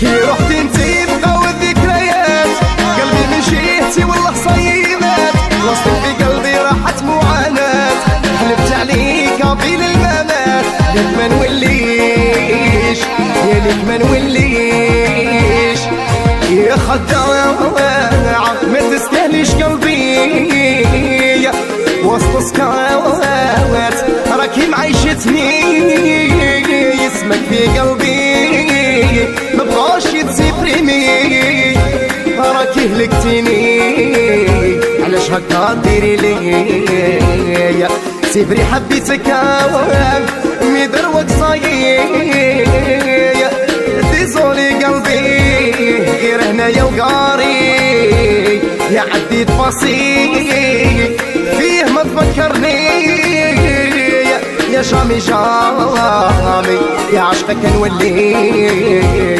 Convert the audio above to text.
كي رحتي انتي بقاو الذكريات، قلبي من جهتي والله صيمات، وصلت في قلبي راحت معاناة، حلفت عليك بين الممات، لك ما نوليش يا لك ما نوليش يا خداع، ما تستاهليش قلبي وسط سكوات، راكي معيشتني اسمك في قلبي مبغاش يتسبريمي، راكي هلكتيني علاش هكا ديري ليا، سيبري حبيتك مي دروك صايي، ديزولي قلبي غير هنايا وقاري يا عدي تفاصيل فيه ما تفكرني يا جامي جامي يا عشقك نولي